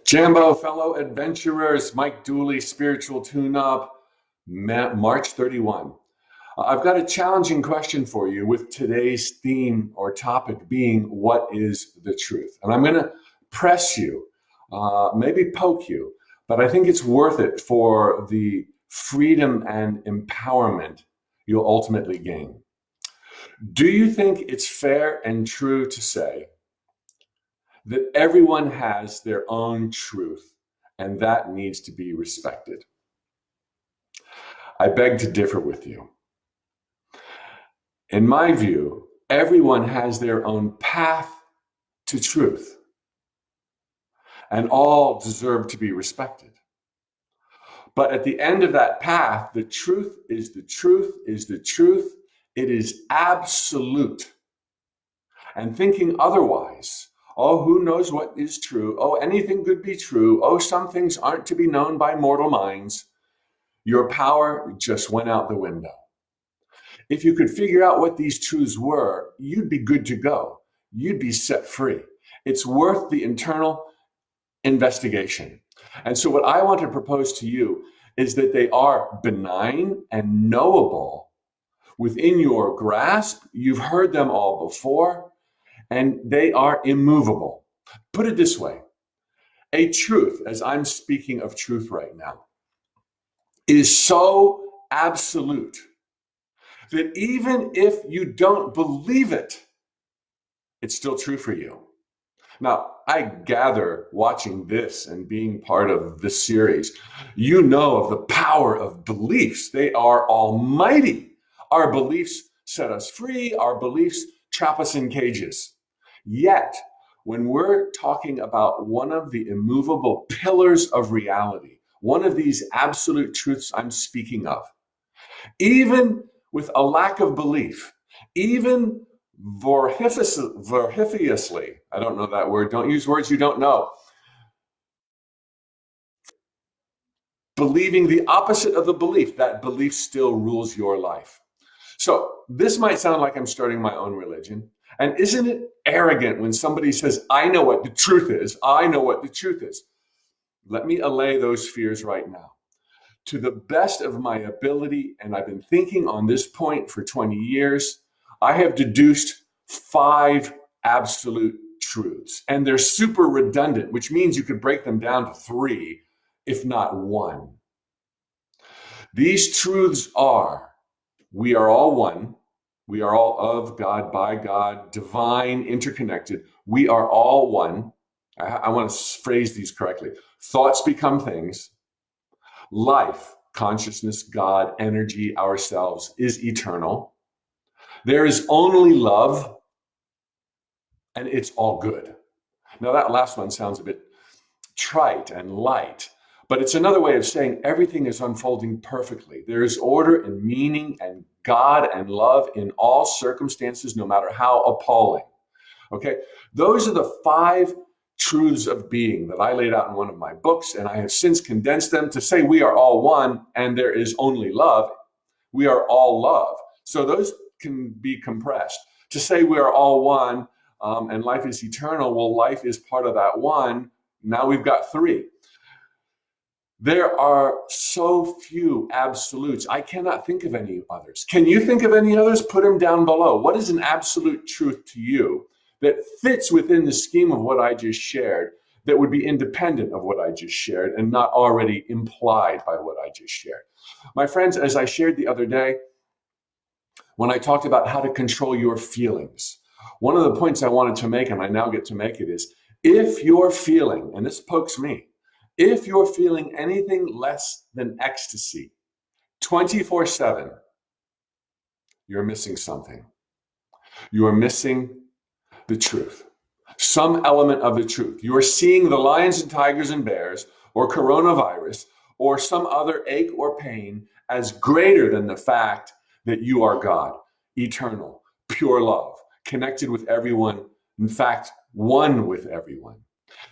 Jambo, fellow adventurers, Mike Dooley, Spiritual Tune-Up, March 31. I've got a challenging question for you with today's theme or topic being, what is the truth? And I'm going to press you, maybe poke you, but I think it's worth it for the freedom and empowerment you'll ultimately gain. Do you think it's fair and true to say that everyone has their own truth and that needs to be respected? I beg to differ with you. In my view, everyone has their own path to truth, and all deserve to be respected. But at the end of that path, the truth is the truth is the truth. It is absolute. And thinking otherwise, oh, who knows what is true? Oh, anything could be true. Oh, some things aren't to be known by mortal minds. Your power just went out the window. If you could figure out what these truths were, you'd be good to go. You'd be set free. It's worth the internal investigation. And so what I want to propose to you is that they are benign and knowable within your grasp. You've heard them all before, and they are immovable. Put it this way, a truth, as I'm speaking of truth right now, is so absolute that even if you don't believe it, it's still true for you. Now, I gather watching this and being part of this series, you know of the power of beliefs. They are almighty. Our beliefs set us free. Our beliefs trap us in cages. Yet, when we're talking about one of the immovable pillars of reality, one of these absolute truths I'm speaking of, even with a lack of belief, even vorifiously, I don't know that word, don't use words you don't know, believing the opposite of the belief, that belief still rules your life. So this might sound like I'm starting my own religion. And isn't it arrogant when somebody says, I know what the truth is, I know what the truth is? Let me allay those fears right now. To the best of my ability, and I've been thinking on this point for 20 years, I have deduced 5 absolute truths. And they're super redundant, which means you could break them down to 3, if not 1. These truths are: we are all one. We are all of God, by God, divine, interconnected. We are all one. I want to phrase these correctly. Thoughts become things. Life, consciousness, God, energy, ourselves, is eternal. There is only love, and it's all good. Now, that last one sounds a bit trite and light, but it's another way of saying everything is unfolding perfectly. There is order and meaning and God and love in all circumstances, no matter how appalling. Okay, those are the 5 truths of being that I laid out in one of my books, and I have since condensed them to say we are all one and there is only love. We are all love. So those can be compressed. To say we are all one and life is eternal, well, life is part of that one. Now we've got 3. There are so few absolutes. I cannot think of any others. Can you think of any others? Put them down below. What is an absolute truth to you that fits within the scheme of what I just shared, that would be independent of what I just shared and not already implied by what I just shared? My friends, as I shared the other day, when I talked about how to control your feelings, one of the points I wanted to make, and I now get to make it, is if you're feeling, and this pokes me, if you're feeling anything less than ecstasy 24/7, you're missing something. You are missing the truth, some element of the truth. You are seeing the lions and tigers and bears, or coronavirus, or some other ache or pain as greater than the fact that you are God, eternal, pure love, connected with everyone, in fact, one with everyone.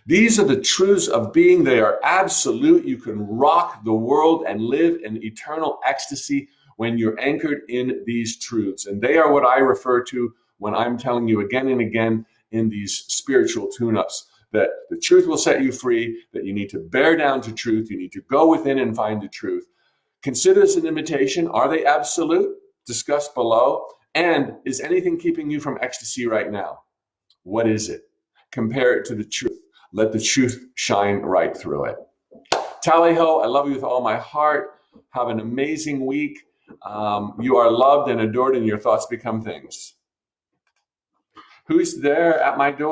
These are the truths of being. They are absolute. You can rock the world and live in eternal ecstasy when you're anchored in these truths. And they are what I refer to when I'm telling you again and again in these spiritual tune-ups that the truth will set you free, that you need to bear down to truth, you need to go within and find the truth. Consider this an invitation. Are they absolute? Discuss below. And is anything keeping you from ecstasy right now? What is it? Compare it to the truth. Let the truth shine right through it. Tally ho, I love you with all my heart. Have an amazing week. You are loved and adored, and your thoughts become things. Who's there at my door?